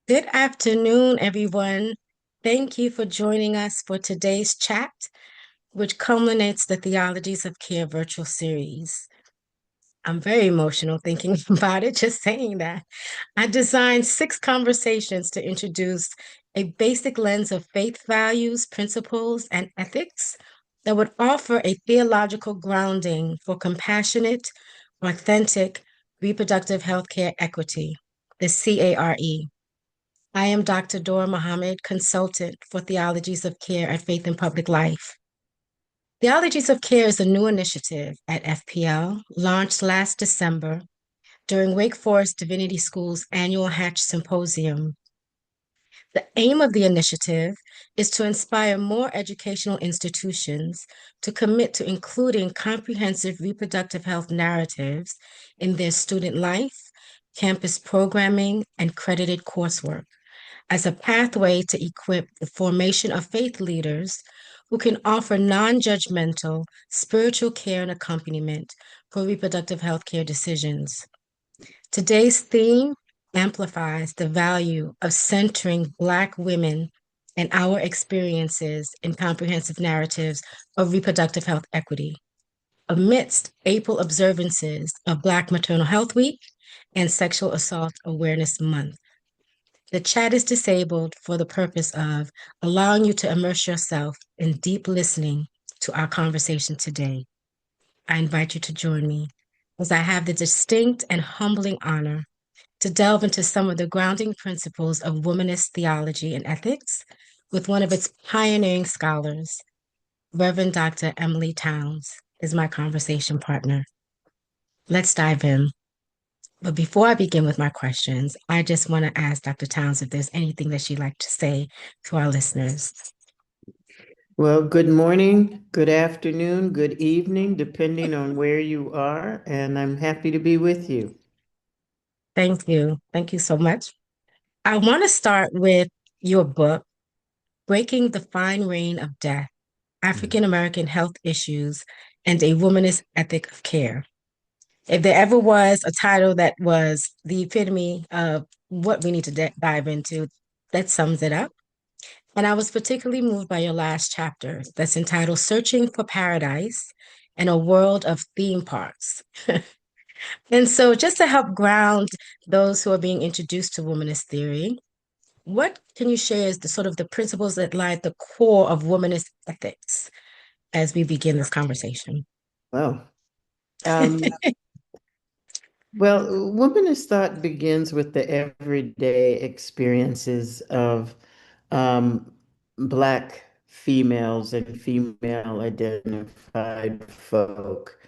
Good afternoon, everyone. Thank you for joining us for today's chat, which culminates the Theologies of Care virtual series. I'm very emotional thinking about it, just saying that. I designed 6 conversations to introduce a basic lens of faith values, principles, and ethics that would offer a theological grounding for compassionate, authentic reproductive healthcare equity, the CARE. I am Dr. Dora Mohammed, consultant for Theologies of Care at Faith in Public Life. Theologies of Care is a new initiative at FPL launched last December during Wake Forest Divinity School's annual Hatch Symposium. The aim of the initiative is to inspire more educational institutions to commit to including comprehensive reproductive health narratives in their student life, campus programming, and credited coursework as a pathway to equip the formation of faith leaders who can offer non judgmental spiritual care and accompaniment for reproductive health care decisions. Today's theme amplifies the value of centering Black women and our experiences in comprehensive narratives of reproductive health equity amidst April observances of Black Maternal Health Week and Sexual Assault Awareness Month. The chat is disabled for the purpose of allowing you to immerse yourself in deep listening to our conversation today. I invite you to join me as I have the distinct and humbling honor to delve into some of the grounding principles of womanist theology and ethics with one of its pioneering scholars. Reverend Dr. Emily Towns is my conversation partner. Let's dive in. But before I begin with my questions, I just want to ask Dr. Towns if there's anything that she'd like to say to our listeners. Well, good morning, good afternoon, good evening, depending on where you are, and I'm happy to be with you. Thank you. Thank you so much. I want to start with your book, Breaking the Fine Reign of Death, Mm. African American Health Issues and a Womanist Ethic of Care. If there ever was a title that was the epitome of what we need to dive into, that sums it up. And I was particularly moved by your last chapter that's entitled Searching for Paradise in a World of Theme Parks. And so, just to help ground those who are being introduced to womanist theory, what can you share as the sort of the principles that lie at the core of womanist ethics as we begin this conversation? Well, um, womanist thought begins with the everyday experiences of um, Black females and female identified folk.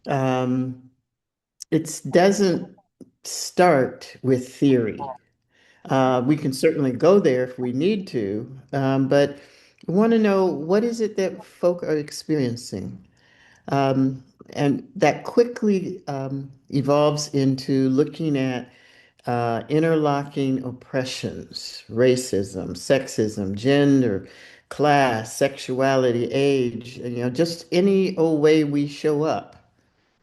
Um, it doesn't start with theory. We can certainly go there if we need to, but I want to know what is it that folk are experiencing? Um, and that quickly evolves into looking at interlocking oppressions, racism, sexism, gender, class, sexuality, age, just any old way we show up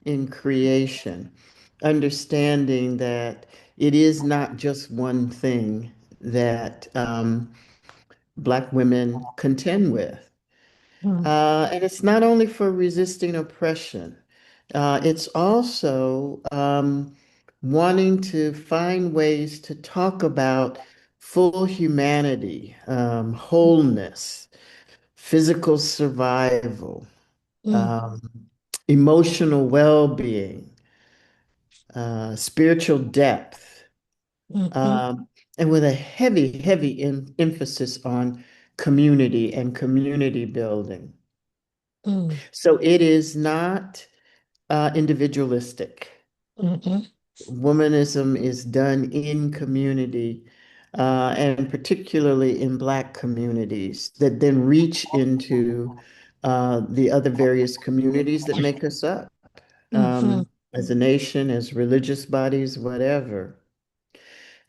in creation, understanding that it is not just one thing that Black women contend with. Mm, And it's not only for resisting oppression, it's also wanting to find ways to talk about full humanity, wholeness, physical survival, mm, um, emotional well-being, spiritual depth, mhm, um, and with a heavy emphasis on community and community building. mm, So it is not individualistic. mhm, Womanism is done in community, and particularly in Black communities that then reach into the other various communities that make us up mhm, as a nation, as religious bodies, whatever.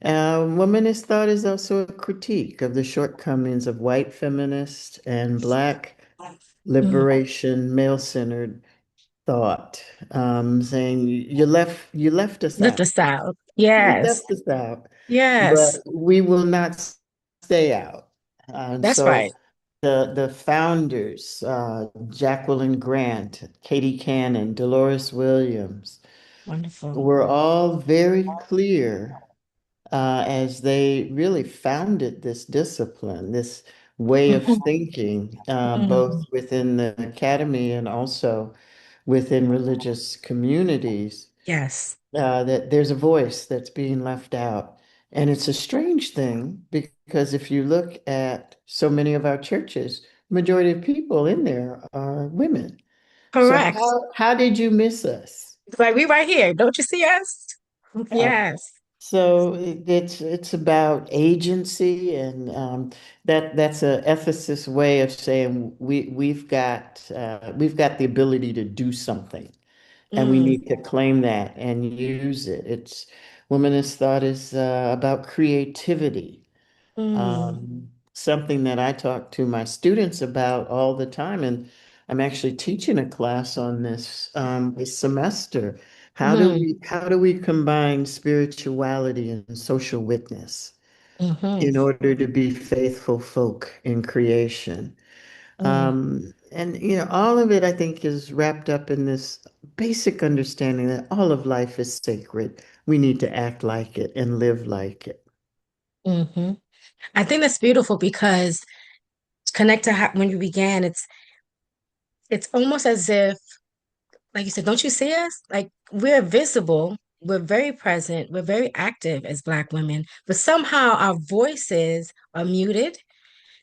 Womanist thought is also a critique of the shortcomings of white feminist and Black mm, liberation, male-centered thought, saying you left us Lift out. us out. You Yes. left us out, but Yes. we will not stay out. And That's so right. the founders, Jacqueline Grant, Katie Cannon, Dolores Williams, Wonderful. were all very clear as they really founded this discipline, this way of Mhm. thinking, both Mm. within the academy and also within religious communities, Yes. that there's a voice that's being left out. And it's a strange thing because if you look at so many of our churches, majority of people in there are women. So Correct. how did you miss us? Like we right here. Don't you see us? Yeah. Yes. So it's about agency, and that's a ethicist way of saying we've got the ability to do something, and we Mm, need to claim that and use it. It's womanist thought is about creativity, mm, something that I talk to my students about all the time. And I'm actually teaching a class on this semester. mm, How do we combine spirituality and social witness mm-hmm, in order to be faithful folk in creation? mm, And all of it I think is wrapped up in this basic understanding that all of life is sacred. We need to act like it and live like it. mm-hmm. I think that's beautiful because to connect to how, when you began, it's almost as if, like you said, don't you see us? Like we're visible, we're very present, we're very active as Black women, but somehow our voices are muted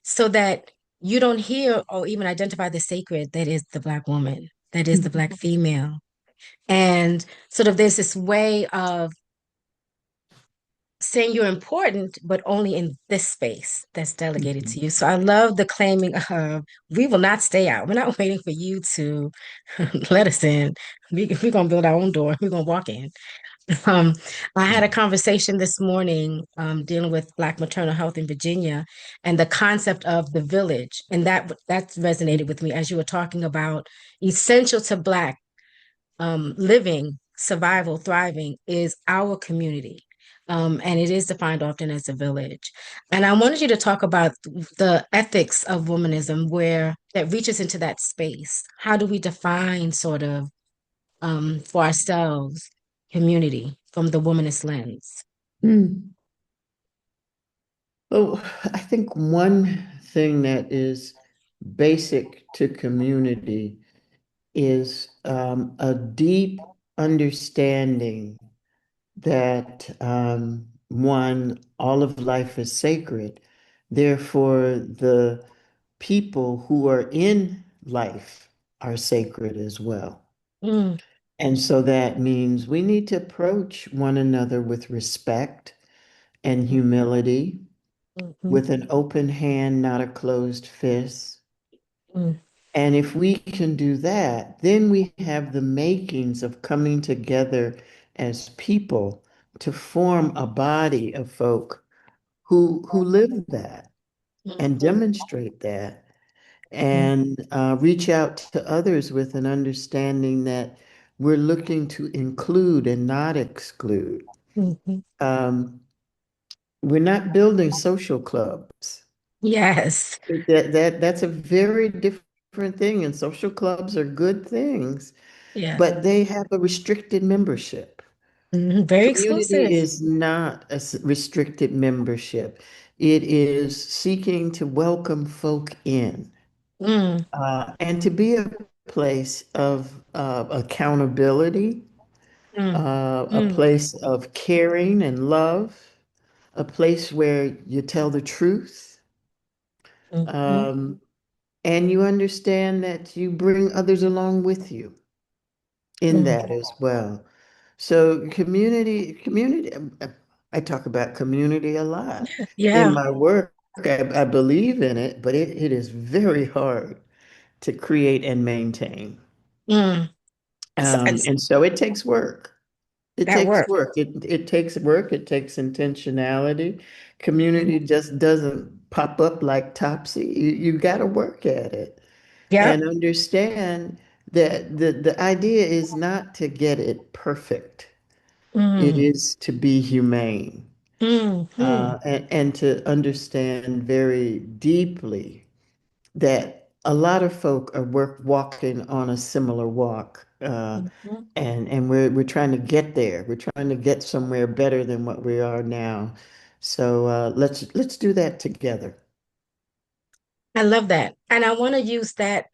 so that you don't hear or even identify the sacred that is the Black woman, that is the Black female. And sort of there's this way of saying you're important, but only in this space that's delegated to you. So I love the claiming of we will not stay out. We're not waiting for you to let us in. We're going to build our own door. We're going to walk in. Um, I had a conversation this morning dealing with Black maternal health in Virginia and the concept of the village. And that resonated with me as you were talking about essential to Black living, survival, thriving is our community. And it is defined often as a village. And I wanted you to talk about the ethics of womanism where that reaches into that space. How do we define sort of for ourselves community from the womanist lens? Hmm. Well, I think one thing that is basic to community is a deep understanding that one, all of life is sacred. Therefore, the people who are in life are sacred as well. Mm, And so that means we need to approach one another with respect and mm, humility, mhm, with an open hand, not a closed fist. mm, And if we can do that, then we have the makings of coming together as people to form a body of folk who live that and mhm, demonstrate that mm, and reach out to others with an understanding that we're looking to include and not exclude. mhm. Um, we're not building social clubs. Yes. That's a very different thing, and social clubs are good things, Yeah. but they have a restricted membership. Mhm. Very Community exclusive. is not a restricted membership. It is seeking to welcome folk in, Mm, and to be a place of accountability, mm, a mm, place of caring and love, a place where you tell the truth. mhm, Um, and you understand that you bring others along with you in mm. that as well. So community, I talk about community a lot in Yeah. my work. I believe in it, but it is very hard to create and maintain. Mm. And so it takes work. It That takes work. work. It takes work. It takes intentionality. Mhm. Community just doesn't pop up like Topsy. You got to work at it Yep. and understand. The idea is not to get it perfect. It Mm, is to be humane, mm, and to understand very deeply that a lot of folk are walking on a similar walk, mm. and we're trying to get there. We're trying to get somewhere better than what we are now. So let's do that together. I love that. And I want to use that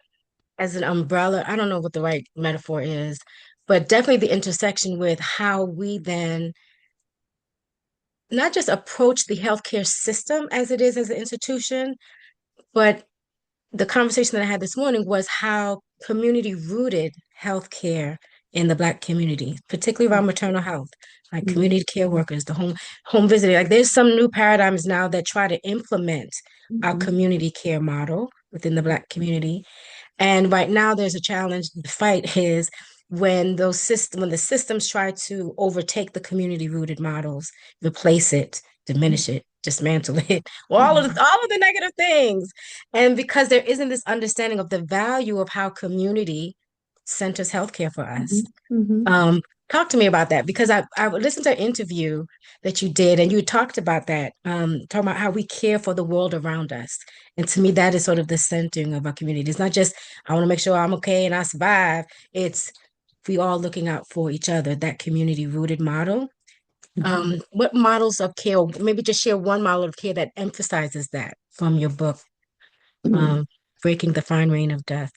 as an umbrella. I don't know what the right metaphor is, but definitely the intersection with how we then not just approach the healthcare system as it is as an institution, but the conversation that I had this morning was how community rooted healthcare in the Black community, particularly around maternal health, like Mhm, community care workers, the home visiting. Like there's some new paradigms now that try to implement our mhm, community care model within the Black community. And right now, there's a challenge. The fight is when the systems try to overtake the community rooted models, replace it, diminish it, dismantle it, mhm, all of the negative things. And because there isn't this understanding of the value of how community centers healthcare for us. mhm, mhm, Um, Talk to me about that because I listened to an interview that you did and you talked about that, talking about how we care for the world around us. And to me, that is sort of the centering of our community. It's not just I want to make sure I'm okay and I survive. It's we all looking out for each other, that community rooted model. mhm. What models of care, or maybe just share one model of care that emphasizes that from your book, Mhm. um, Breaking the Fine Rain of Death.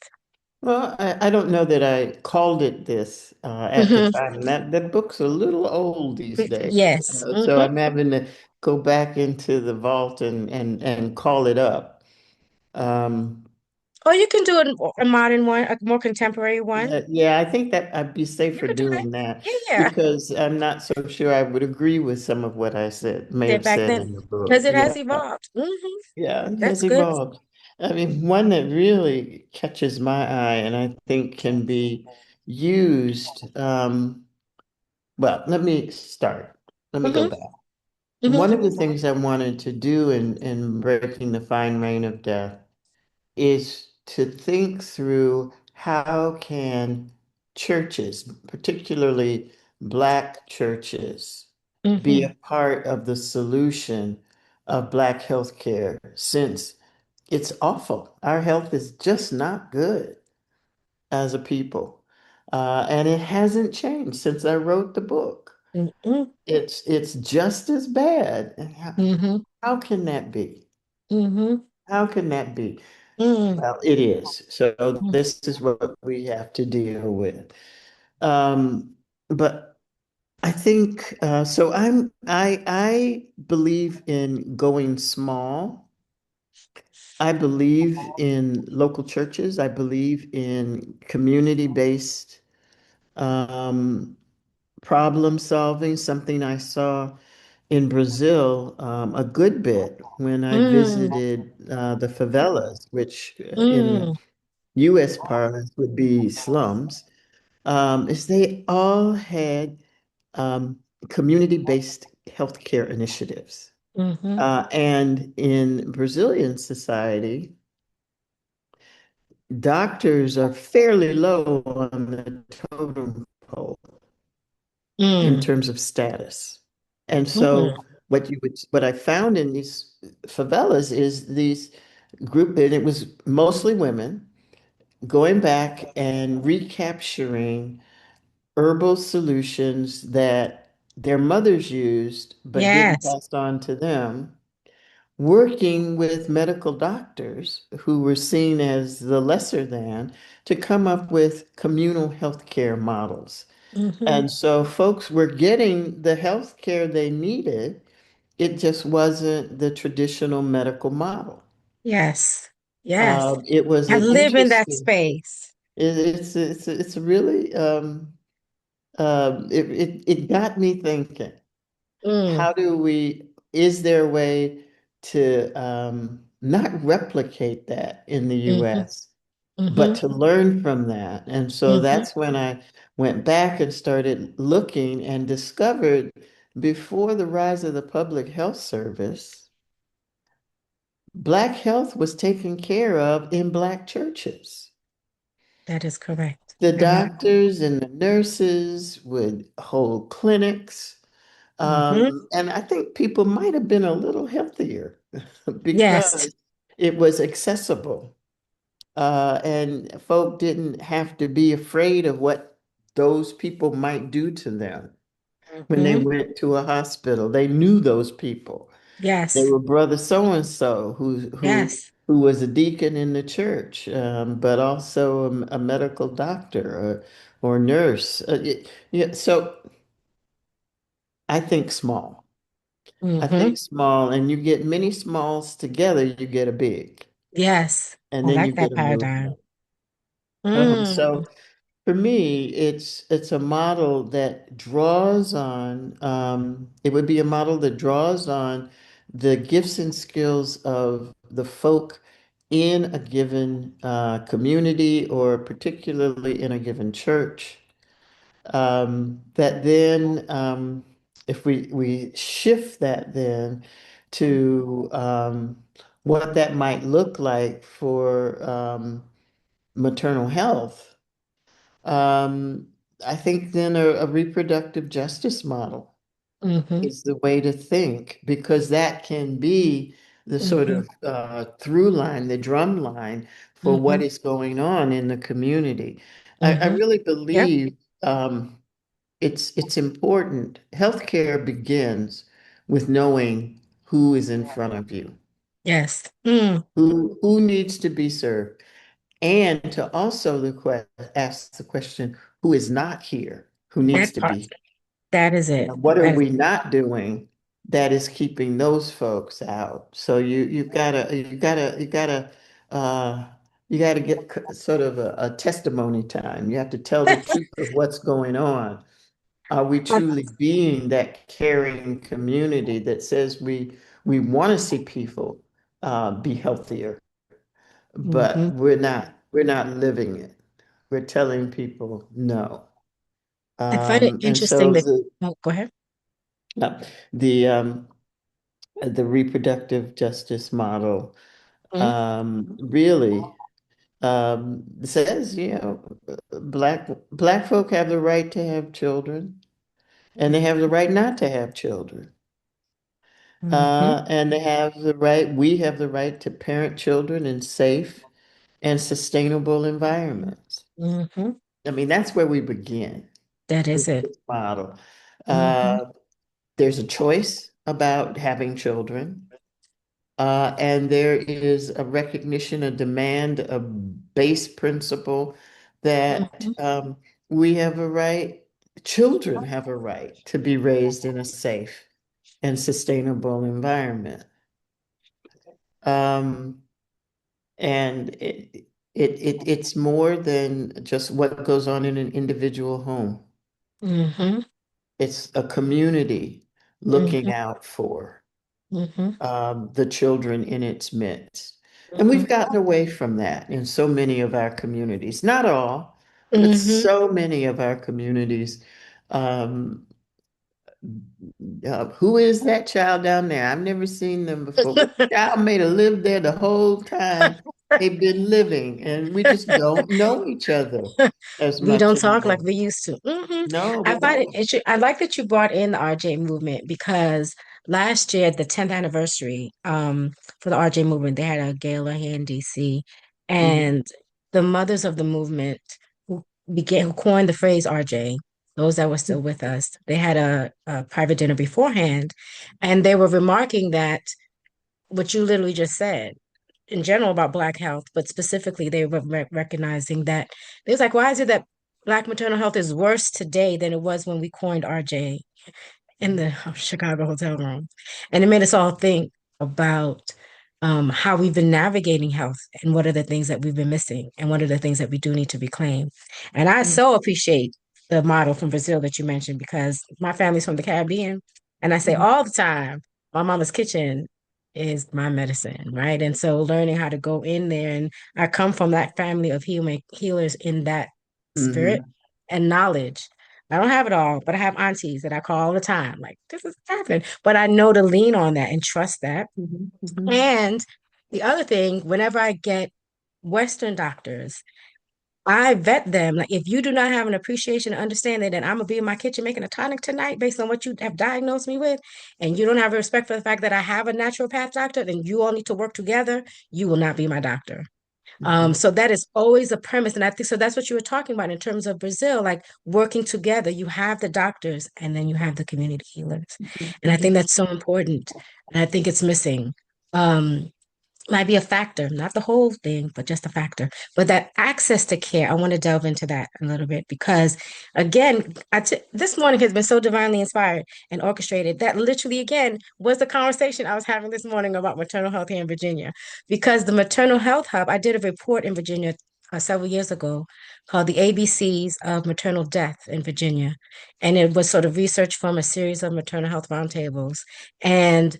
Well, I don't know that I called it this at the Hmm. time. That book's a little old these days. Yes. So Hmm. I'm having to go back into the vault and call it up. Um, Or you can do a modern one, a more contemporary one. yeah, I think that I'd be You safer could do that. doing that Yeah, yeah. because I'm not so sure I would agree with some of what I said, may Did have back said then in the because book. it has Yeah. evolved. Yeah, it That's has good. evolved. I mean, one that really catches my eye and I think can be used. Well, let me start. Let me go Hmm. back. One Hmm. of the things I wanted to do in breaking the fine rain of death is to think through how can churches, particularly Black churches, be Hmm. a part of the solution of Black healthcare since it's awful. Our health is just not good as a people. And it hasn't changed since I wrote the book. Hmm. It's just as bad. And Hmm. how can that be? Hmm. How can that be? Hmm. Well, it is. So this is what we have to deal with. Um, but I think so. I believe in going small. I believe in local churches. I believe in community-based um, problem solving, something I saw in Brazil a good bit when I Hmm. visited the favelas, which in the Hmm. US parlance would be slums, is they all had um, community-based healthcare initiatives. Hmm. And in Brazilian society, doctors are fairly low on the totem pole in Hmm. terms of status. And Hmm. so what I found in these favelas is these group, and it was mostly women, going back and recapturing herbal solutions that their mothers used but didn't Yes. pass on to them, working with medical doctors who were seen as the lesser than to come up with communal healthcare models. Hmm. And so folks were getting the health care they needed. It just wasn't the traditional medical model. Yes. Yes. It was I an live in that interesting, space. it's really, it got me thinking, Mm. is there a way to not replicate that in the Hmm. US, but Hmm. to learn from that? And so Hmm. that's when I went back and started looking and discovered before the rise of the public health service, Black health was taken care of in Black churches. That is correct. The Mhm. doctors and the nurses would hold clinics. Mhm. And I think people might have been a little healthier Yes. because it was accessible. And folk didn't have to be afraid of what those people might do to them when they Mhm. went to a hospital. They knew those people. They Yes. were brother so and so Yes. who was a deacon in the church, but also a medical doctor or nurse. Yeah, so I think small. I Mhm. think small, and you get many smalls together, you get a big, Yes. and I then you like get that a paradigm. movement. Mm. So for me, it's a model that draws on, it would be a model that draws on the gifts and skills of the folk in a given community or particularly in a given church. That then, if we shift that then to what that might look like for maternal health, um, I think then a reproductive justice model Mhm. is the way to think because that can be the sort Mhm. of through line, the drum line for what Mhm. is going on in the community. I Mhm. really Yep. believe it's important. Healthcare begins with knowing who is in front of you, Yes. Mm. who needs to be served, and to also ask the question, who is not here, who needs That to part. be. That is it. And what are That is we not doing that is keeping those folks out? So uh you gotta get sort of a testimony time. You have to tell the truth of what's going on. Are we truly being that caring community that says we want to see people be healthier, but Mhm. we're not living it. We're telling people no. I find it And interesting so that, oh, go ahead. uh, the um, the reproductive justice model Mhm. really says, black folk have the right to have children, and they have the right not to have children. Mhm. And we have the right to parent children in safe and sustainable environments. Mhm. I mean, that's where we begin That is with it. this model. Mhm. Uh, there's a choice about having children. And there is a recognition, a demand, a base principle that Mhm. we have a right, children have a right to be raised in a safe and sustainable environment. Um, and it's more than just what goes on in an individual home. Mhm. It's a community looking Mhm. out for Mhm. the children in its midst. And Mhm. we've gotten away from that in so many of our communities. Not all, but Mhm. so many of our communities. Um, who is that child down there? I've never seen them before. What child may have lived there the whole time they've been living, and we just don't know each other as We much don't talk like anymore. we used to. No, I we find it don't. interesting. I like that you brought in the RJ movement because last year, the 10th anniversary for the RJ movement, they had a gala here in DC, Mhm. and the mothers of the movement who coined the phrase RJ, those that were still with us, they had a private dinner beforehand, and they were remarking that what you literally just said in general about Black health, but specifically they were recognizing that it was like, why is it that Black maternal health is worse today than it was when we coined RJ in the Chicago hotel room? And it made us all think about how we've been navigating health and what are the things that we've been missing and what are the things that we do need to reclaim. And I so appreciate the model from Brazil that you mentioned because my family's from the Caribbean. And I say Mhm. all the time, my mama's kitchen is my medicine, right? And so learning how to go in there, and I come from that family of healers in that spirit Mhm. and knowledge. I don't have it all, but I have aunties that I call all the time. Like, this is happening. But I know to lean on that and trust that. Mhm. Mhm. And the other thing, whenever I get Western doctors, I vet them. Like, if you do not have an appreciation and understanding that I'm gonna be in my kitchen making a tonic tonight based on what you have diagnosed me with, and you don't have respect for the fact that I have a naturopath doctor, then you all need to work together, you will not be my doctor. Mhm. So that is always a premise. And I think so that's what you were talking about in terms of Brazil, like working together. You have the doctors and then you have the community healers. Mhm. And I think Mhm. that's so important. And I think it's missing. Um, might be a factor, not the whole thing, but just a factor. But that access to care, I want to delve into that a little bit because, again, this morning has been so divinely inspired and orchestrated that literally, again, was the conversation I was having this morning about maternal health here in Virginia. Because the Maternal Health Hub, I did a report in Virginia several years ago called The ABCs of Maternal Death in Virginia. And it was sort of research from a series of maternal health roundtables. And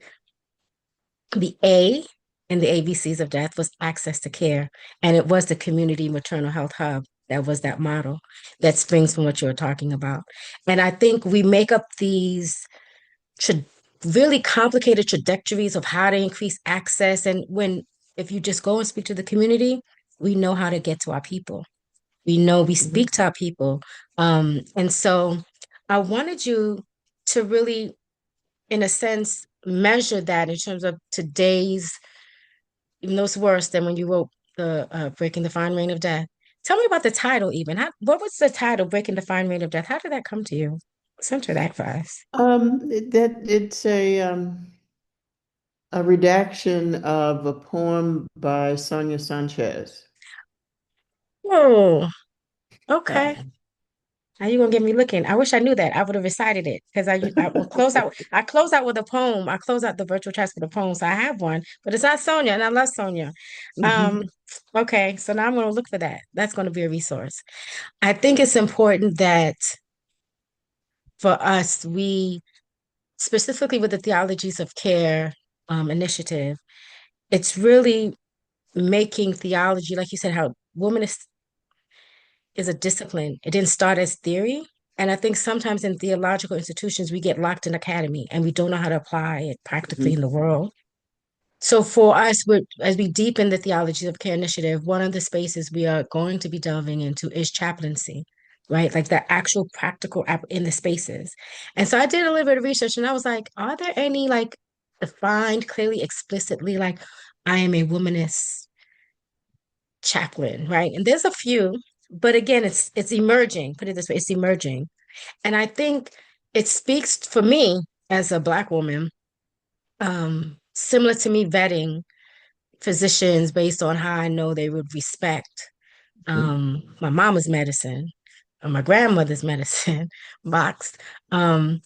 the A in the ABCs of death was access to care. And it was the community maternal health hub that was that model that springs from what you were talking about. And I think we make up these tra- really complicated trajectories of how to increase access. And when, if you just go and speak to the community, we know how to get to our people. We know we Mhm. speak to our people. And so I wanted you to really, in a sense, measure that in terms of today's, even though it's worse than when you wrote the Breaking the Fine Rain of Death. Tell me about the title, even. What was the title, Breaking the Fine Rain of Death? How did that come to you? Center that for us. That it's a redaction of a poem by Sonia Sanchez. Oh, okay. Um, Now you're gonna get me looking. I wish I knew that. I would have recited it because I will close out. I close out with a poem. I close out the virtual trust with a poem. So I have one, but it's not Sonia, and I love Sonia. Um, mhm. okay, so now I'm gonna look for that. That's gonna be a resource. I think it's important that for us, we specifically with the Theologies of Care initiative, it's really making theology, like you said, how is a discipline. It didn't start as theory. And I think sometimes in theological institutions, we get locked in academy and we don't know how to apply it practically in Mhm. the world. So for us, as we deepen the Theologies of Care initiative, one of the spaces we are going to be delving into is chaplaincy, right? Like the actual practical app in the spaces. And so I did a little bit of research and I was like, are there any like defined clearly, explicitly, like I am a womanist chaplain, right? And there's a few, but again, it's emerging. Put it this way, it's emerging. And I think it speaks for me as a Black woman, similar to me vetting physicians based on how I know they would respect my mama's medicine or my grandmother's medicine box, um,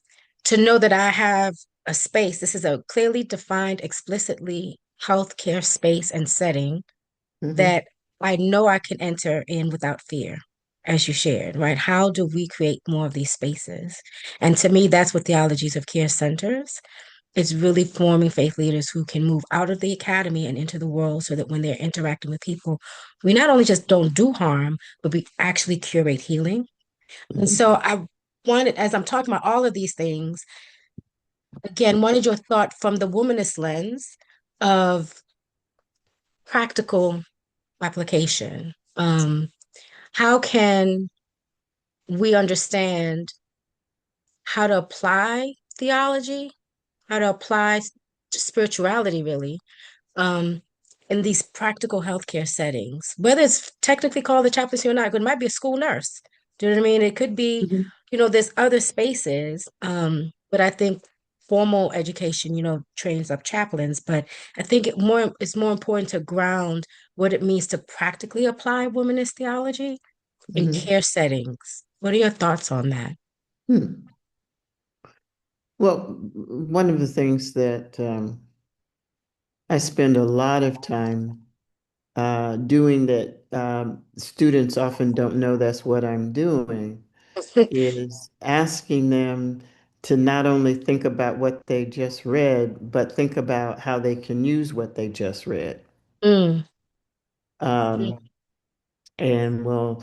to know that I have a space. This is a clearly defined, explicitly healthcare space and setting Mhm. that I know I can enter in without fear, as you shared, right? How do we create more of these spaces? And to me, that's what Theologies of Care centers. It's really forming faith leaders who can move out of the academy and into the world so that when they're interacting with people, we not only just don't do harm, but we actually curate healing. And Mhm. so I wanted, as I'm talking about all of these things, again, wanted your thought from the womanist lens of practical application. How can we understand how to apply theology, how to apply spirituality, really, um, in these practical healthcare settings, whether it's technically called the chaplaincy or not, it might be a school nurse. Do you know what I mean? It could be, Mhm. there's other spaces, but I think formal education, trains up chaplains, but I think it's more important to ground what it means to practically apply womanist theology in Mhm. care settings. What are your thoughts on that? Hmm. Well, one of the things that I spend a lot of time doing that students often don't know that's what I'm doing is asking them to not only think about what they just read, but think about how they can use what they just read. Mm, Um, and we'll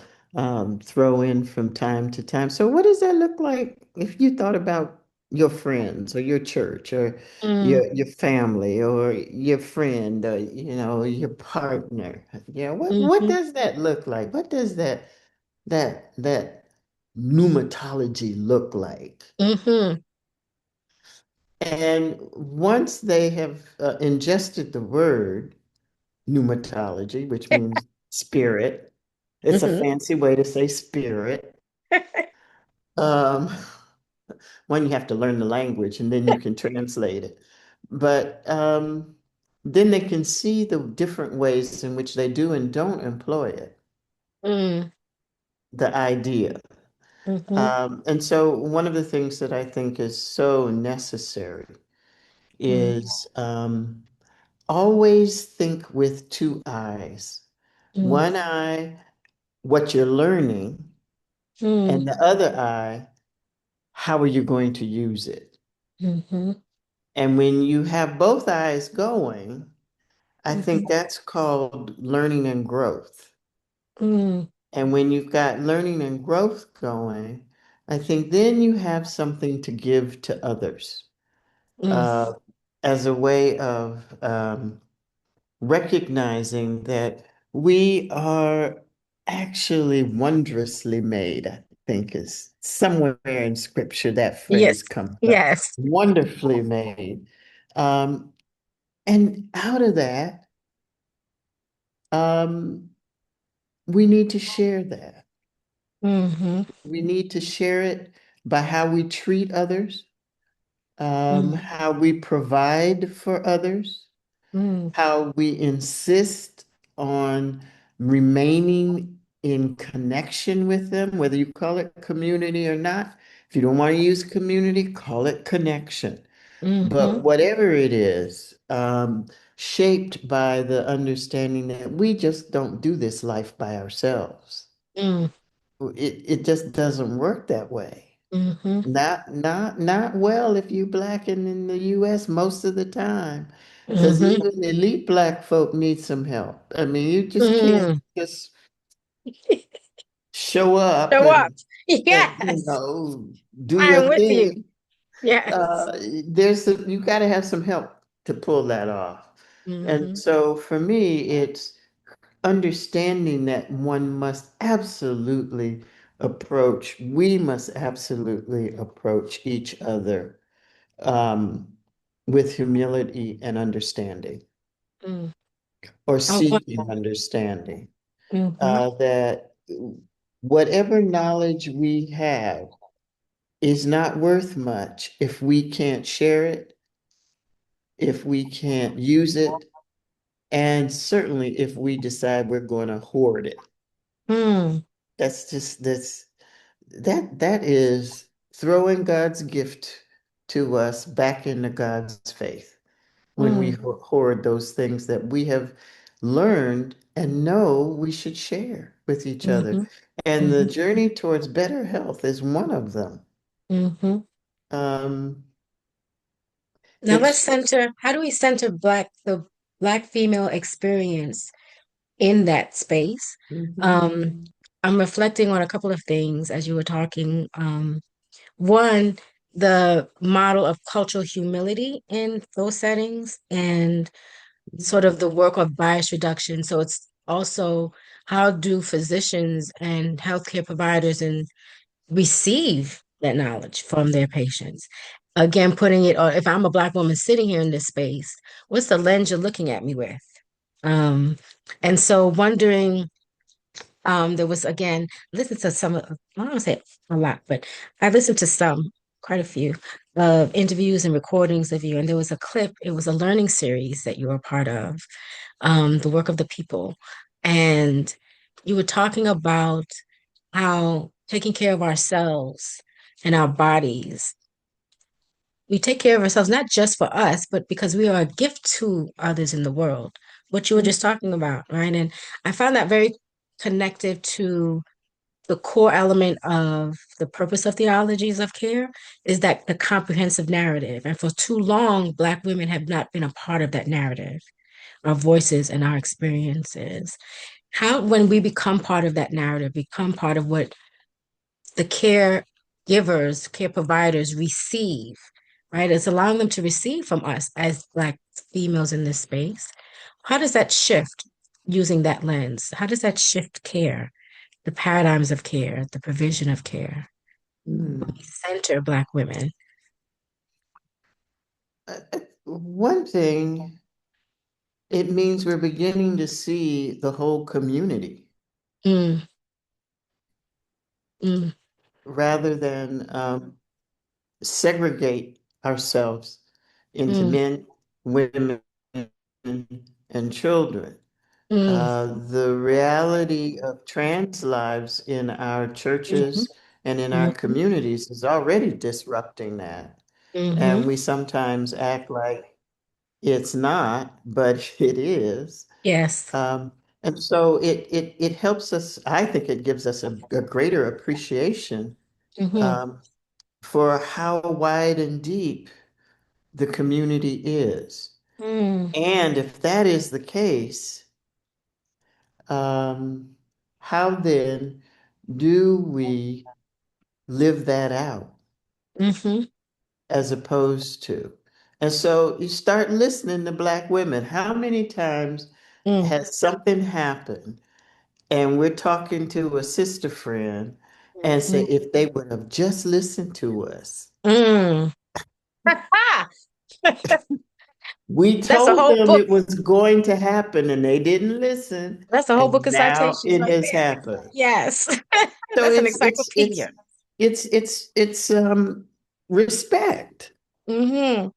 throw in from time to time. So, what does that look like if you thought about your friends or your church or mm, your family or your friend or your partner. Yeah, what mm-hmm, does that look like? What does that pneumatology look like? mm-hmm. And once they have ingested the word pneumatology, which means spirit, it's a Mm-hmm. fancy way to say spirit. Um, One, you have to learn the language and then you can translate it. But then they can see the different ways in which they do and don't employ it, Mm, the idea. mm-hmm, And so, one of the things that I think is so necessary mm, is always think with two eyes. mm, One eye, what you're learning, mm, and the other eye, how are you going to use it? mm-hmm, And when you have both eyes going, I mm-hmm, think that's called learning and growth. mm, And when you've got learning and growth going, I think then you have something to give to others mm. uh, as a way of recognizing that we are actually wondrously made, I think is somewhere in scripture that Yes, phrase comes up. yes. Wonderfully made. Um, and out of that, um, we need to share that. Mm-hmm, We need to share it by how we treat others, mm, how we provide for others, mm, how we insist on remaining in connection with them, whether you call it community or not. If you don't want to use community, call it connection. mm-hmm, But whatever it is, shaped by the understanding that we just don't do this life by ourselves. mm, It just doesn't work that way. mm-hmm, Not well if you black and in the US most of the time. Because mm-hmm, even elite black folk need some help. I mean, you just can't mm. just show up Show up. and Yes, do your I'm with you. thing. Yes. You got to have some help to pull that off. And Mm-hmm, so for me, it's understanding that we must absolutely approach each other um, with humility and understanding, mm. or Oh, seeking understanding. mm-hmm, That whatever knowledge we have is not worth much if we can't share it, if we can't use it, and certainly if we decide we're going to hoard it. mm, That is throwing God's gift to us back into God's faith when we mm, hoard those things that we have learned and know we should share with each other. mm-hmm, And the mm-hmm, journey towards better health is one of them. mm-hmm. Um, Now let's it's center, how do we center the Black female experience in that space? Mhm. Um, I'm reflecting on a couple of things as you were talking. One, the model of cultural humility in those settings and sort of the work of bias reduction. So it's also how do physicians and healthcare providers and receive that knowledge from their patients? Again, putting it on, if I'm a Black woman sitting here in this space, what's the lens you're looking at me with? Um, and so wondering, there was again, listen to some, I don't want to say a lot, but I listened to quite a few interviews and recordings of you. And there was a clip, it was a learning series that you were a part of, The Work of the People. And you were talking about how taking care of ourselves and our bodies, we take care of ourselves not just for us, but because we are a gift to others in the world. What you were just talking about, right? And I found that very connected to the core element of the purpose of theologies of care is that the comprehensive narrative. And for too long, Black women have not been a part of that narrative, our voices and our experiences. How, when we become part of that narrative, become part of what the care givers, care providers receive, right? It's allowing them to receive from us as Black females in this space. How does that shift using that lens? How does that shift care, the paradigms of care, the provision of care? Mm. Center Black women. One thing, it means we're beginning to see the whole community Mm, mm, rather than segregate ourselves into mm, men, women, and children. mm, The reality of trans lives in our mhm, churches and in our mhm, communities is already disrupting that. And mhm. we sometimes act like it's not, but it is. Yes. Um, and so it helps us, I think it gives us a greater appreciation Hmm. um, for how wide and deep the community is. Mm, And if that is the case, um, how then do we live that out hmm. as opposed to? And so you start listening to Black women. How many times Mm, has something happened and we're talking to a sister friend and say, mm, if they would have just listened to us, mm. we That's a told whole them book. it was going to happen and they didn't listen, That's a whole and book of now citations it right has there. happened. Yes. So That's an it's encyclopedia. it's respect. Hmm.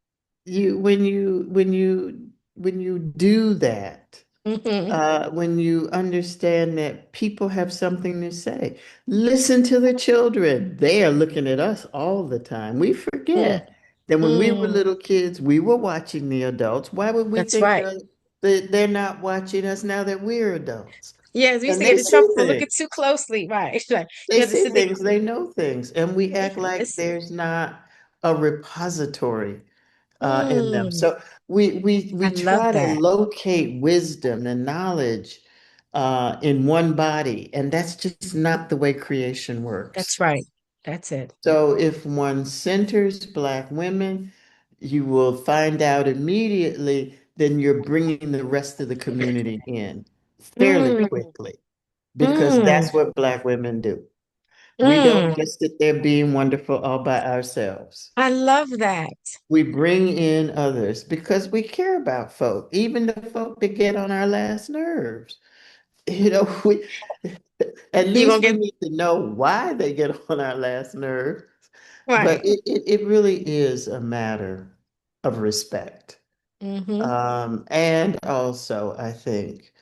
You when you do that, Hmm. when you understand that people have something to say, listen to the children. They are looking at us all the time. We Mm, forget that when we were mm. little kids, we were watching the adults. Why would we That's think right. that they're not watching us now that we're adults? Yes, we used And to they get in see trouble for looking things. too closely. Right. Right. They You have to see sit there. things, they know things, and we They act like listen. there's not a repository in them. Mm, So we I love try to that. locate wisdom and knowledge in one body, and that's just not the way creation That's works. right. That's it. So if one centers Black women, you will find out immediately, then you're bringing the rest of the community in fairly Mm, quickly because mm, that's what Black women do. We don't mm. just sit there being wonderful all by ourselves. I love that. We bring in others because we care about folk, even the folk that get on our last nerves. We at You're gonna least we get need to know why they get on our last nerve. But right. it really is a matter of respect. Mm-hmm. And also, I think,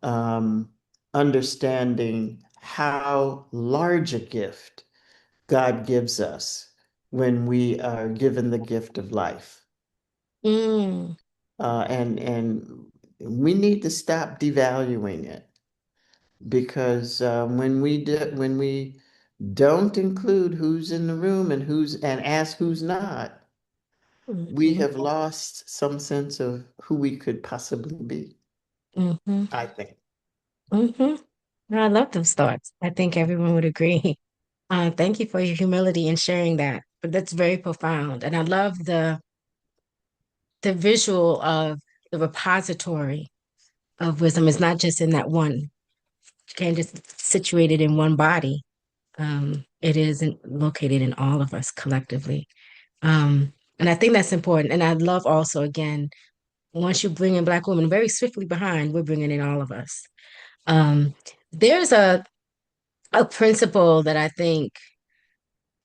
um, understanding how large a gift God gives us when we are given the gift of life. Mm, And we need to stop devaluing it because when we don't include who's in the room and who's and ask who's not, we mm-hmm. have lost some sense of who we could possibly be, Mm-hmm. I think. Mm-hmm. I love those thoughts. I think everyone would agree. Thank you for your humility in sharing that. But that's very profound. And I love the visual of the repository of wisdom is not just in that one. You can't just situate it in one body. It is located in all of us collectively. And I think that's important. And I love also, again, once you bring in Black women, very swiftly behind, we're bringing in all of us. Um, there's a principle that I think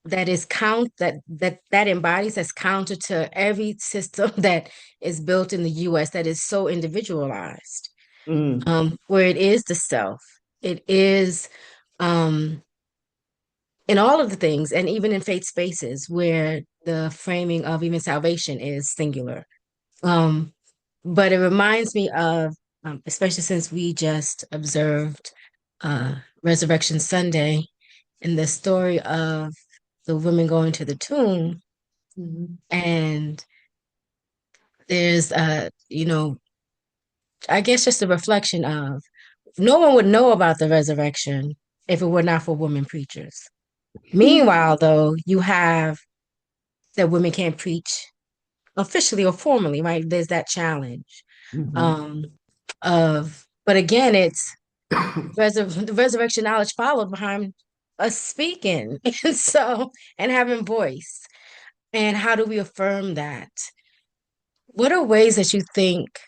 that is that embodies that's counter to every system that is built in the US that is so individualized, Mm, where it is the self. It is um in all of the things, and even in faith spaces where the framing of even salvation is singular. Um, but it reminds me of, especially since we just observed uh, Resurrection Sunday, and the story of the women going to the tomb, mhm. and there's I guess just a reflection of no one would know about the resurrection if it were not for women preachers. Meanwhile, though, you have that women can't preach officially or formally, right? There's that challenge Mhm. um, but again, it's the resurrection knowledge followed behind us speaking, and so and having voice. And how do we affirm that? What are ways that you think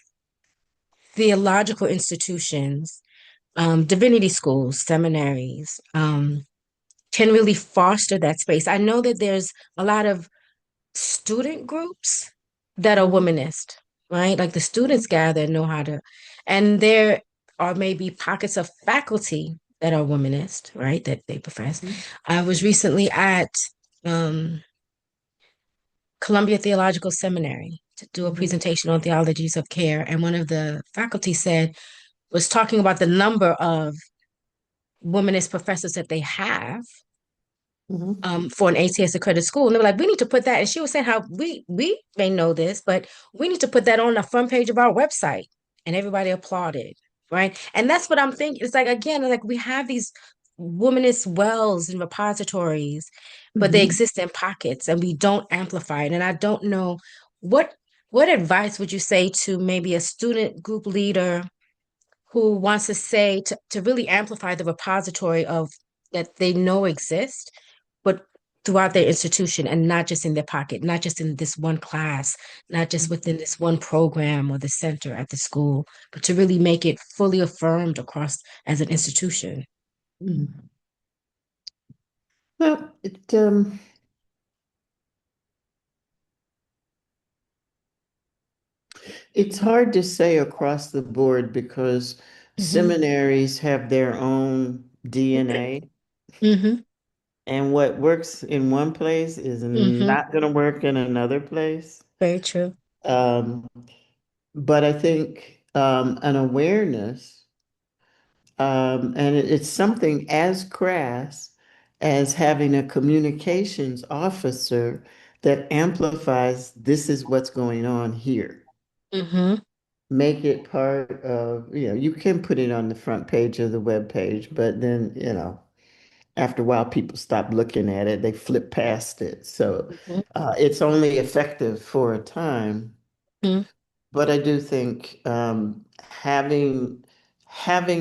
theological institutions, divinity schools, seminaries, can really foster that space? I know that there's a lot of student groups that are Mhm. womanist, right? Like the students gather and know how to, and there are maybe pockets of faculty that are womanist, right? That they profess. I was recently at um, Columbia Theological Seminary to do a Mhm. presentation on theologies of care, and one of the faculty said was talking about the number of womanist professors that they have Mhm. for an ATS accredited school. And they were like, we need to put that. And she was saying how we may know this, but we need to put that on the front page of our website. And everybody applauded, right? And that's what I'm thinking. It's like again, like we have these womanist wells and repositories, but they Mhm. exist in pockets and we don't amplify it. And I don't know what what advice would you say to maybe a student group leader who wants to say to really amplify the repository of that they know exist, but throughout their institution and not just in their pocket, not just in this one class, not just within this one program or the center at the school, but to really make it fully affirmed across as an institution. Mhm. Well, it's hard to say across the board because Hmm. seminaries have their own DNA, Hmm. and what works in one place is Hmm. not going to work in another place. Very true. Um, but I think an awareness, and it's something as crass as having a communications officer that amplifies this is what's going on here. Hmm. Make it part of, you can put it on the front page of the web page, but then, after a while, people stop looking at it, they flip past it. So it's only effective for a time. Hmm. But I do think having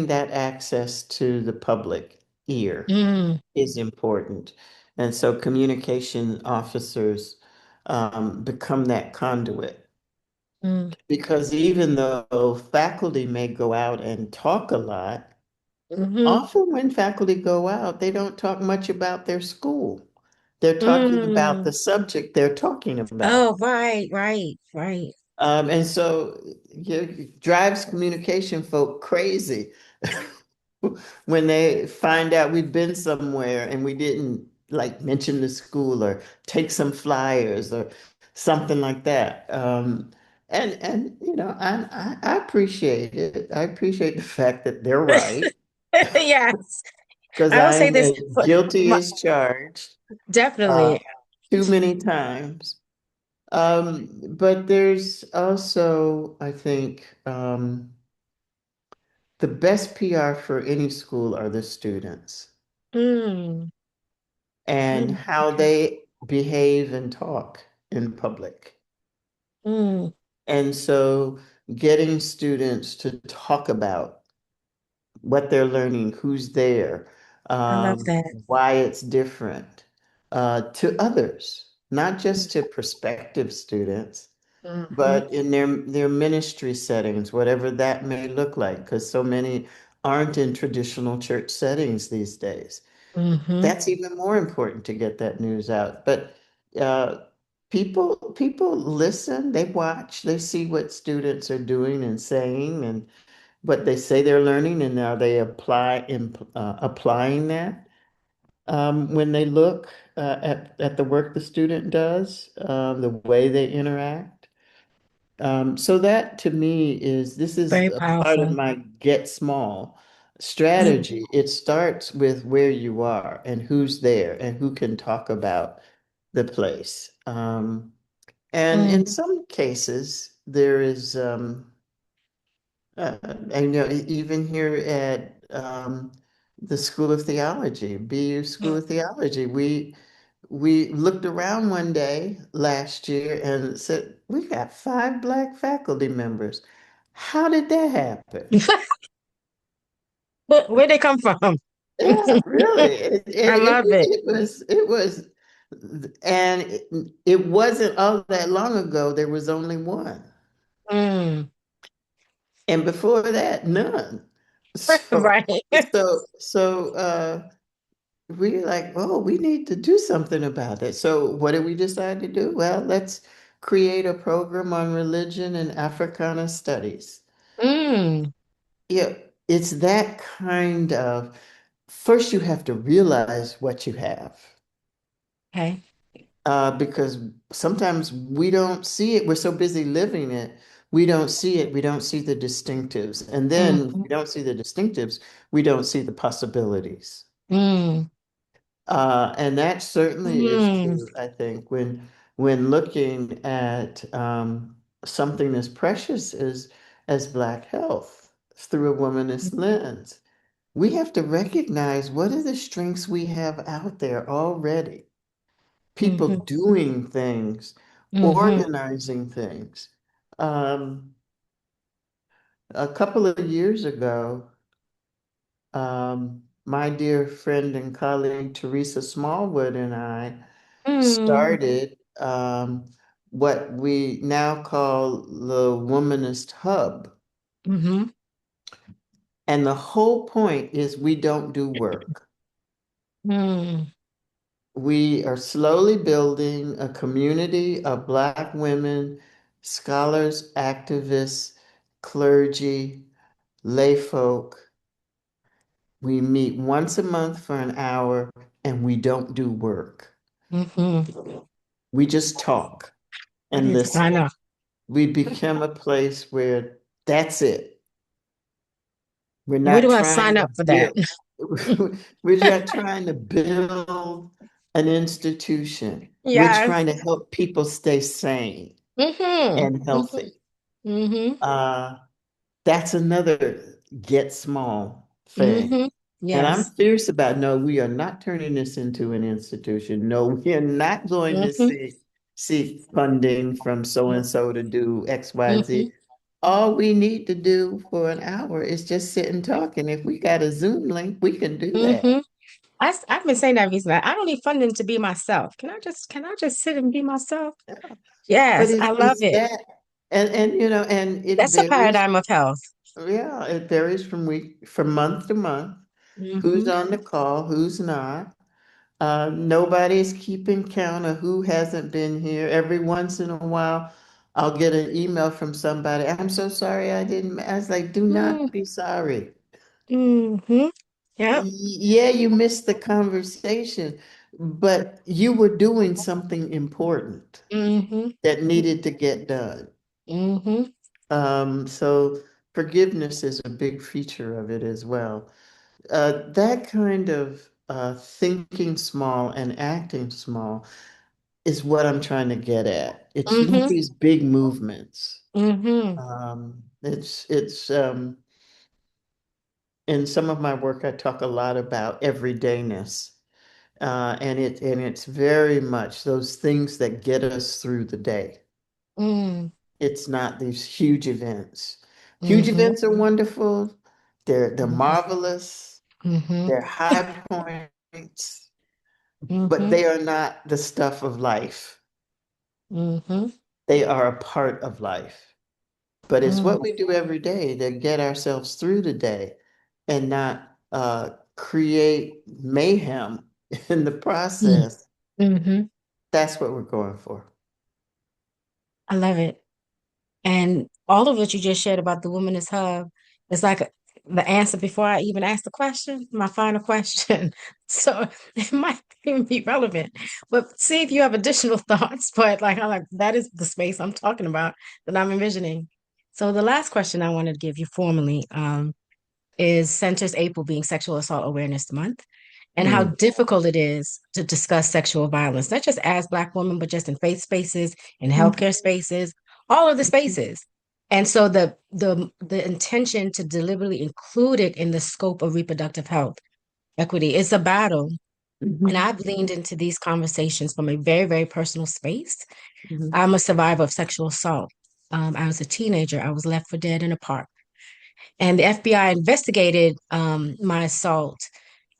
that access to the public ear Hmm. is important. And so communication officers become that conduit. Hmm. Because even though faculty may go out and talk a lot, Hmm. often when faculty go out, they don't talk much about their school. They're talking about Hmm. the subject they're talking about. Oh, right, right, right. And so it drives communication folk crazy when they find out we've been somewhere and we didn't like mention the school or take some flyers or something like that. And I appreciate it. I appreciate the fact that they're right Yes. because I will say I'm this as for guilty my, as charged uh, definitely. too many times. But there's also, I think, the best PR for any school are the students Mm, and mm, how okay. they behave and talk in public. Mm, And so getting students to talk about what they're learning, who's there, I love that. why it's different, to others, not just to prospective students, Hmm. but in their ministry settings, whatever that may look like, because so many aren't in traditional church settings these days. Hmm. That's even more important to get that news out. But uh, people listen, they watch, they see what students are doing and saying, and what they say they're learning, and are they applying that when they look at the work the student does, the way they interact. So that to me this is Very a part of powerful. my get small Mm, strategy. It starts with where you are and who's there and who can talk about the place. And mm, in some cases, there is, I know even here at the School of Theology, BU School of Theology. We looked around one day last year and said, we got 5 Black faculty members. How did that happen? But where they come from? Yeah, really. I love it. And it wasn't all that long ago. There was only one. Mm. And before that, none. So, Right. so we're like, oh, we need to do something about it. So what did we decide to do? Well, let's create a program on religion and Africana studies. Mm. Yeah, it's that kind of, first you have to realize what you have. Okay. Because sometimes we don't see it. We're so busy living it, we don't see it. We don't see the distinctives. And then if Mm-hmm. we don't see the distinctives, we don't see the possibilities. Mm. And that certainly is Mm. true, I think, when looking at something as precious as Black health through a womanist lens. We have to recognize what are the strengths we have out there already. People Mm-hmm. doing things, Mm-hmm. organizing things. Um, a couple of years ago, my dear friend and colleague Teresa Smallwood and I Mm. started what we now call the Womanist Hub. Mm-hmm. And the whole point is we don't do work. Mm. We are slowly building a community of Black women, scholars, activists, clergy, lay folk. We meet once a month for an hour and we don't do work. Mm-hmm. We just talk I and need to listen. sign up. We become a place where that's it. We're Where not do I trying sign to up for that? build, we're not trying to build an institution. We're Yes. trying to help people stay sane Mm-hmm. and Mm-hmm. healthy. Mm-hmm. Uh, that's another get small thing. Mm-hmm. And I'm Yes. fierce about no, we are not turning this into an institution. No, we are not going to Mm-hmm. seek funding from so and so to do X, Y, and Mm-hmm. Z. All we need to do for an hour is just sit and talk. And if we got a Zoom link, we can do that. Mm-hmm. I've been saying that recently. I don't need funding to be myself. Can I just sit and be myself? But Yes, I love it's it. that, and and it That's a varies. paradigm of health. Yeah, it varies from month to month. Who's Mm-hmm. on the call, who's not. Nobody's keeping count of who hasn't been here. Every once in a while, I'll get an email from somebody. I'm so sorry I didn't. I was like, do not be sorry. Mm-hmm. Yep. Yeah, you missed the conversation, but you were doing something important Mm-hmm. that needed to get done. Mm-hmm. So forgiveness is a big feature of it as well. That kind of thinking small and acting small is what I'm trying to get at. It's not Mm-hmm. these big movements. Mm-hmm. It's in some of my work, I talk a lot about everydayness, and it's very much those things that get us through the day. Mm-hmm. It's not these huge events. Huge Mm-hmm. events are wonderful. They're marvelous. Mm-hmm. They're high points, but Mm-hmm. they are not the stuff of life. Mm-hmm. They are a part of life. But it's Mm-hmm. what we do every day to get ourselves through the day and not create mayhem in the process. Mm-hmm. That's what we're going for. I love it. And all of what you just shared about the Womanist Hub is like the answer before I even ask the question, my final question. So it might even be relevant. But see if you have additional thoughts. But like I like that is the space I'm talking about that I'm envisioning. So the last question I wanted to give you formally is Centers April being Sexual Assault Awareness Month and how Mm, difficult it is to discuss sexual violence, not just as Black women, but just in faith spaces, in mm, healthcare spaces, all of the spaces. And so the intention to deliberately include it in the scope of reproductive health. Equity is a battle. And Mhm, I've leaned into these conversations from a very, very personal space. mhm, I'm a survivor of sexual assault. I was a teenager. I was left for dead in a park. And the FBI investigated my assault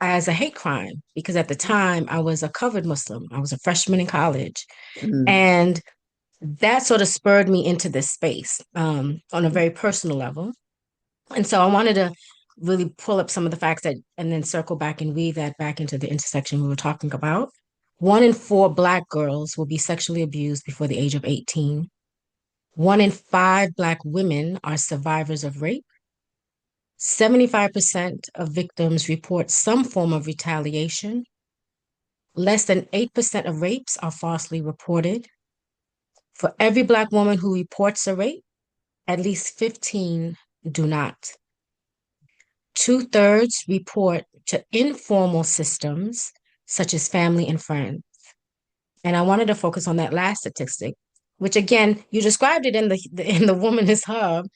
as a hate crime because at the time I was a covered Muslim. I was a freshman in college. mhm, And that sort of spurred me into this space on a very personal level. And so I wanted to really pull up some of the facts that, and then circle back and weave that back into the intersection we were talking about. One in four Black girls will be sexually abused before the age of 18. One in five Black women are survivors of rape. 75% of victims report some form of retaliation. Less than 8% of rapes are falsely reported. For every Black woman who reports a rape, at least 15 do not. Two-thirds report to informal systems such as family and friends. And I wanted to focus on that last statistic, which again, you described it in the Womanist Hub,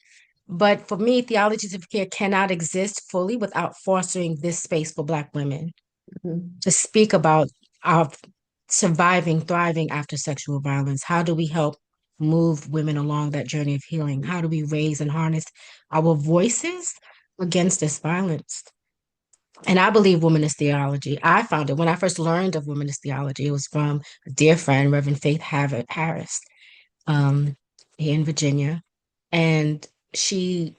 but for me, theologies of care cannot exist fully without fostering this space for Black women mhm, to speak about our surviving, thriving after sexual violence. How do we help move women along that journey of healing? How do we raise and harness our voices against this violence? And I believe womanist theology. I found it when I first learned of womanist theology. It was from a dear friend, Reverend Faith Harris, um, here in Virginia, and she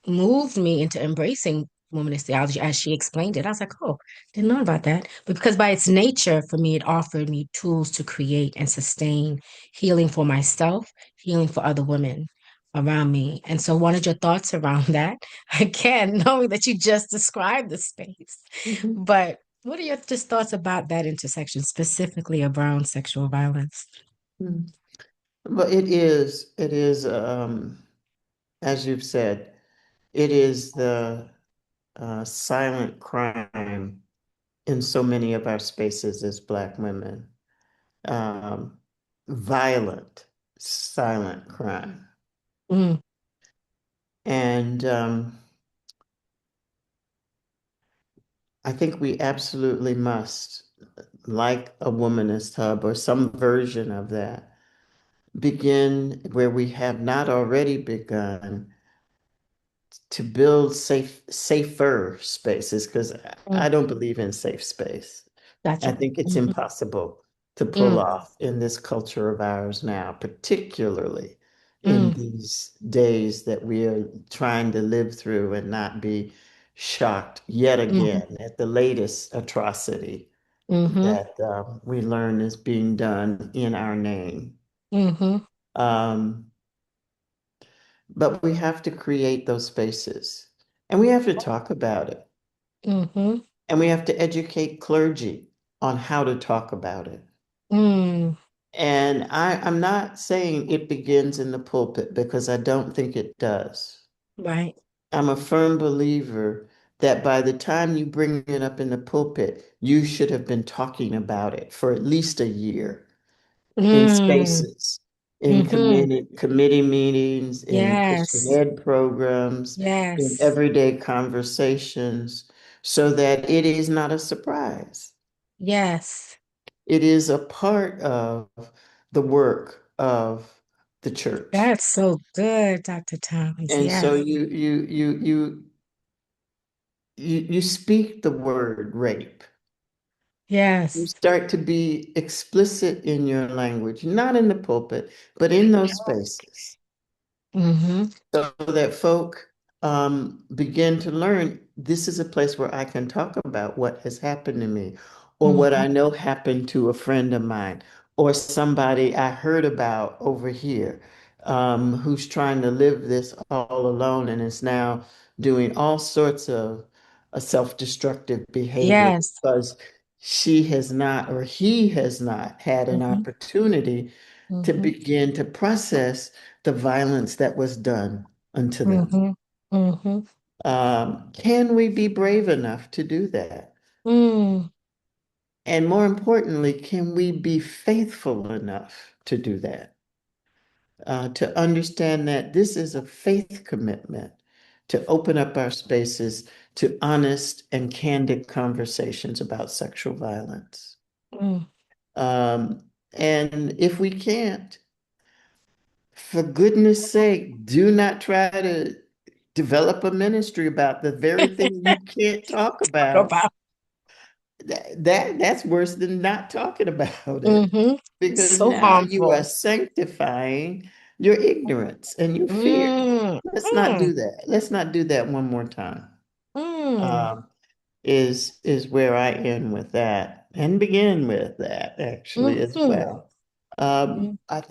moved me into embracing womanist theology as she explained it. I was like, oh, didn't know about that. But because by its nature, for me, it offered me tools to create and sustain healing for myself, healing for other women around me. And so, wanted your thoughts around that. Again, knowing that you just described the space, mhm, but what are your just thoughts about that intersection, specifically around sexual violence? mhm. But it is, as you've said, it is the silent crime in so many of our spaces as Black women. Um, Violent, silent crime. Mm, And I think we absolutely must, like a womanist hub or some version of that, begin where we have not already begun to build safer spaces, because mm, I don't believe in safe space. I gotcha. think it's Mhm, impossible to pull mm, off in this culture of ours now, particularly in mm, these days that we are trying to live through and not be shocked yet mhm, again at the latest atrocity mhm, that we learn is being done in our name. mhm, Um, but we have to create those spaces and we have to talk about it. mhm, And we have to educate clergy on how to talk about it. mm, And I'm not saying it begins in the pulpit because I don't think it does. right. I'm a firm believer that by the time you bring it up in the pulpit, you should have been talking about it for at least a year in Mm, spaces, in mhm. committee meetings, in Christian Yes, ed programs, in yes, everyday conversations, so that it is not a surprise. yes. It is a part of the work of the church. That's so good, Dr. Towns. And so Yes, you speak the word rape. You yes. start to be explicit in your language, not in the pulpit, but in those spaces, Mm-hmm. so that folk begin to learn this is a place where I can talk about what has happened to me, or what Mm-hmm. I know happened to a friend of mine, or somebody I heard about over here, who's trying to live this all alone and is now doing all sorts of self-destructive behavior Yes. because she has not or he has not had an Mm-hmm. opportunity to Mm-hmm. begin to process the violence that was done unto them. Mm-hmm. Mm-hmm. Can we be brave enough to do that? Mm. And more importantly, can we be faithful enough to do that? To understand that this is a faith commitment to open up our spaces, to honest and candid conversations about sexual violence. Mm. Um, and if we can't, for goodness sake, do not try to develop a ministry about the very thing you can't talk Talk about. about. That's worse than not talking about it, Hmm. because So now you are harmful. sanctifying your ignorance and your fear. Mm. Let's not Mm. do that. Let's not do that one more time. Mm. Um, is where I end with that and begin with that actually as Hmm. well. Mm. I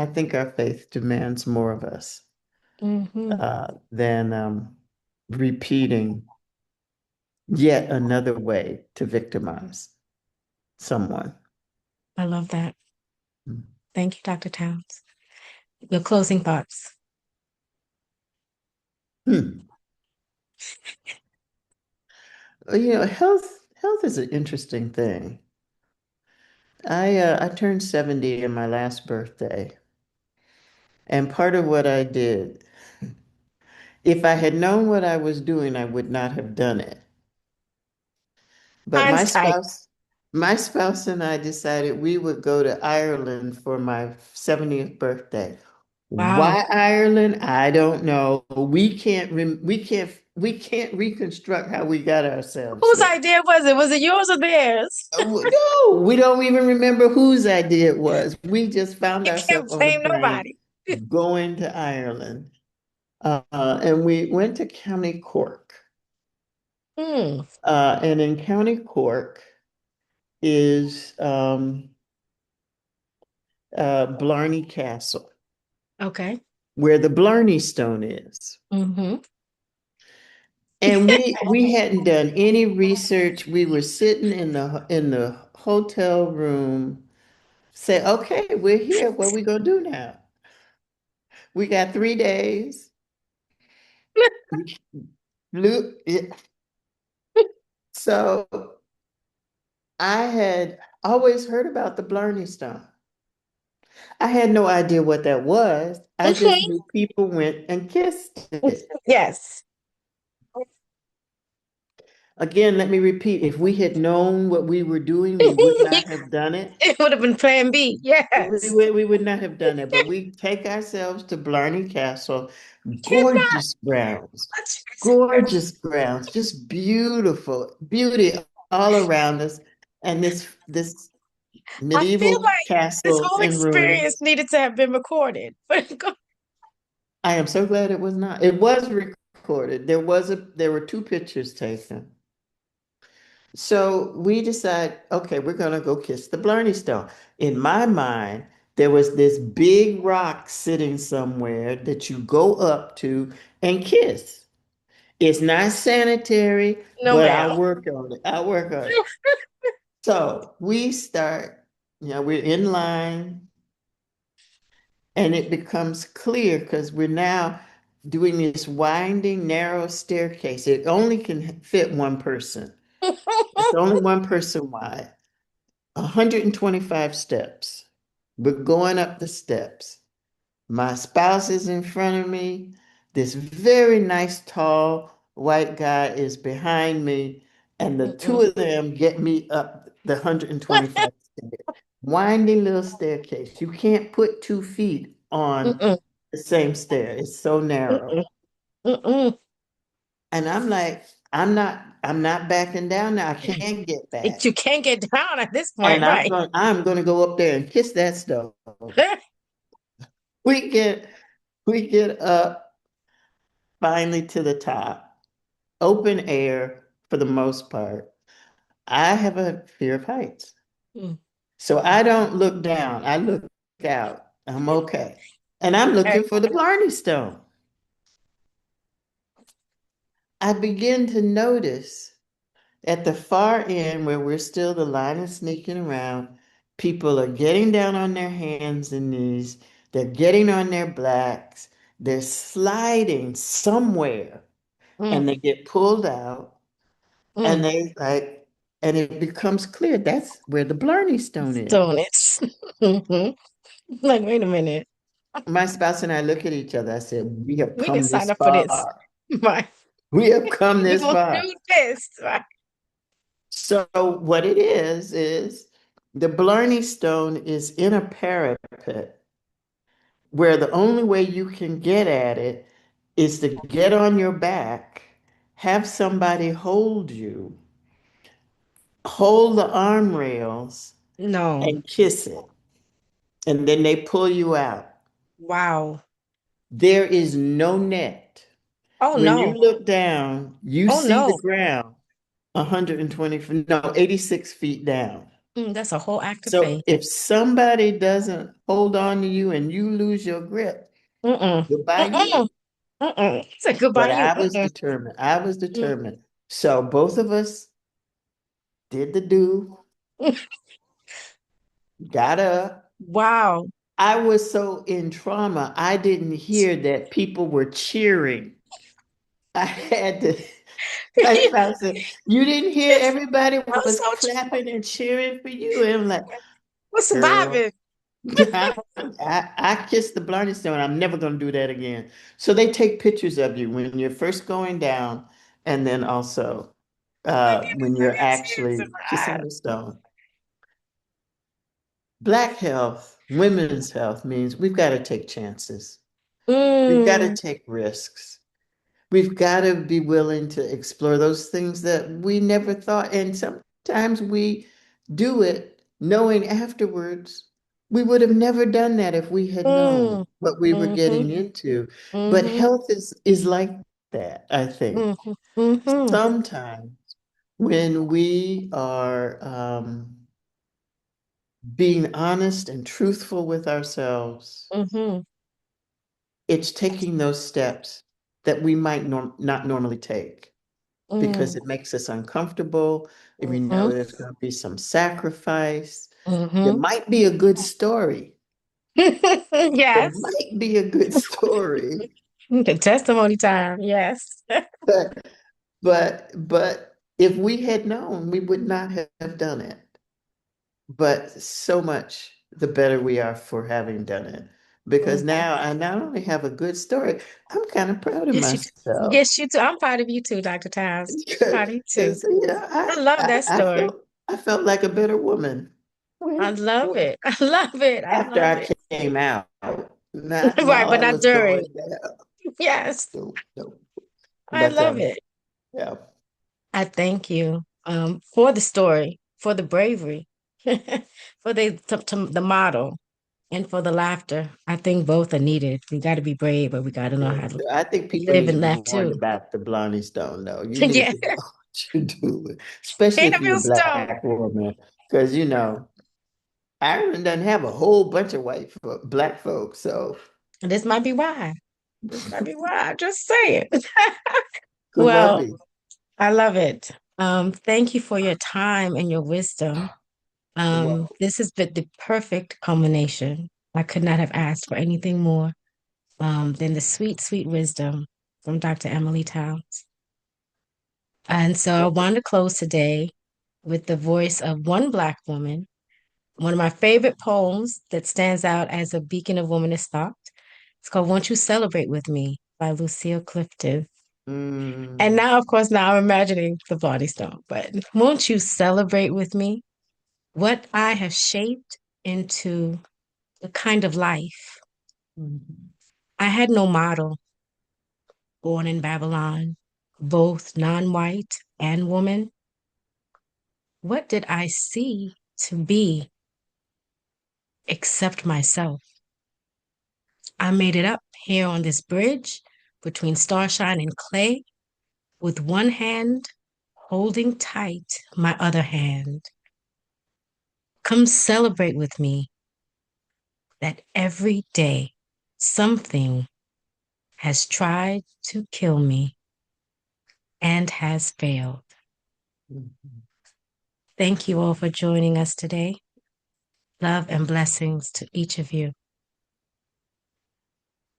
think our faith demands more of us Hmm. than repeating yet another way to victimize someone. I love that. Thank you, Dr. Towns. Your closing thoughts. Hmm. Health is an interesting thing. I turned 70 in my last birthday, and part of what I did, if I had known what I was doing, I would not have done it. But Hindsight. my spouse and I decided we would go to Ireland for my 70th birthday. Wow. Why Ireland? I don't know. We can't reconstruct how we got ourselves Whose there. idea was it? Was it yours or theirs? No, we don't even remember whose idea it was. We just found You ourselves can't on a blame plane nobody. going to Ireland. And we went to County Cork. Hmm. And in County Cork is Blarney Castle, Okay. where the Blarney Stone is. Hmm. And we hadn't done any research. We were sitting in the hotel room, say, okay, we're here. What are we gonna do now? We got 3 days. We flew. So I had always heard about the Blarney Stone. I had no idea what that was. I just knew people went and kissed it. Yes. Again, let me repeat, if we had known what we were doing, we would not have done it. It would have been plan B. We Yes. would, we would not have done it, but we take ourselves to Blarney Castle, Cannot. gorgeous grounds, just beautiful, beauty all around us. And this I feel medieval like this castle whole in experience ruins. needed to have been recorded. I am so glad it was not. It was recorded. There were two pictures taken. So we decide, okay, we're gonna go kiss the Blarney Stone. In my mind, there was this big rock sitting somewhere that you go up to and kiss. It's not sanitary, No, but ma'am. I'll work on it. I'll work on it. So we start, we're in line, and it becomes clear because we're now doing this winding, narrow staircase. It only can fit one person. It's only one person wide. 125 steps. We're going up the steps. My spouse is in front of me. This very nice, tall white guy is behind me. And the two Mm-mm. of them get me up the 125 stairs. Winding little staircase. You can't put 2 feet on Mm-mm. the same stair. It's so narrow. Mm-mm. Mm-mm. And I'm like, I'm not backing down now. I can't get back. You can't get down at this point, And right? I'm going to go up there and kiss that stove. We get we get up finally to the top, open air for the most part. I have a fear of heights. Mm. So I don't look down. I look out. I'm okay. And I'm Okay. looking for the Blarney Stone. I begin to notice at the far end where we're still, the line is sneaking around, people are getting down on their hands and knees. They're getting on their blacks. They're sliding somewhere Mm. and they get pulled out and Mm. and it becomes clear that's where the Blarney Stone is. Donuts. Hmm. Like, wait a minute. My spouse and I look at each other. I said, we have We didn't come sign this up for this. far. Right. We have come You this will far. do this. Right? So what it is the Blarney Stone is in a parapet where the only way you can get at it is to get on your back, have somebody hold you, hold the arm rails, No. and kiss it. And then they pull you out. Wow. There is no net. Oh When you no. look down, you Oh see the no. ground 120, no, 86 feet down. That's a whole act of So faith. if somebody doesn't hold on to you and you lose your grip, Mm-mm. goodbye you. Mm-mm. Mm-mm. Say goodbye But to you. I was Mm-mm. determined. I was Mm. determined. So both of us did the do, got up. Wow. I was so in trauma, I didn't hear that people were cheering. I had to, like I said, you didn't hear Yes, everybody I'm was so clapping and cheering for you. And I'm like, we're girl, surviving. I kissed the Blarney Stone. I'm never going to do that again. So they take pictures of you when you're first going down, and then also when I you're did see it actually kissing survive. the stone. Black health, women's health means we've got to take chances. We've got to Mm, take risks. We've got to be willing to explore those things that we never thought. And sometimes we do it knowing afterwards we would have never done that if we had known mm, what we were mm-hmm, getting into. But mm-hmm, health is like that, I think. mm-hmm, mm-hmm, Sometimes when we are being honest and truthful with ourselves, mm-hmm, it's taking those steps that we might not normally take because mm, it makes us uncomfortable. And we know mm-hmm, there's going to be some sacrifice. There mm-hmm. might be a good story. There Yes. might be a good story, The testimony time. Yes. but but if we had known, we would not have done it. But so much the better we are for having done it. Because Mhm. now I not only have a good story, I'm kind of proud of Yes, you myself. yes, you too. I'm proud of you too, Dr. Towns. Proud of you too. Because you know, I love that story. I felt like a better woman I love it. I love it. I after love I it. came out, not Right, while but I not was during. going down. Yes, No, no. I But love it. yeah. I thank you for the story, for the bravery, for the model, and for the laughter. I think both are needed. We got to be brave, but we got to know how to I think people live need and to be laugh warned too. about the Blondie Stone, though. You need Yeah, to know what you're doing, especially if you're interview a stone. black woman, because you know Ireland doesn't have a whole bunch of black folks, so This might be why. This might be why. Just say it. could well Well, be. I love it. Thank you for your time and your wisdom. You're welcome. This has been the perfect culmination. I could not have asked for anything more than the sweet, sweet wisdom from Dr. Emily Towns. And so I wanted to close today with the voice of one Black woman, one of my favorite poems that stands out as a beacon of womanist thought. It's called Won't You Celebrate With Me by Lucille Clifton. And Mm, now, of course, now I'm imagining the body stone, but won't you celebrate with me what I have shaped into the kind of life? mhm, I had no model, born in Babylon, both non-white and woman. What did I see to be except myself? I made it up here on this bridge between starshine and clay with one hand holding tight my other hand. Come celebrate with me that every day something has tried to kill me and has failed. mhm. Thank you all for joining us today. Love and blessings to each of you.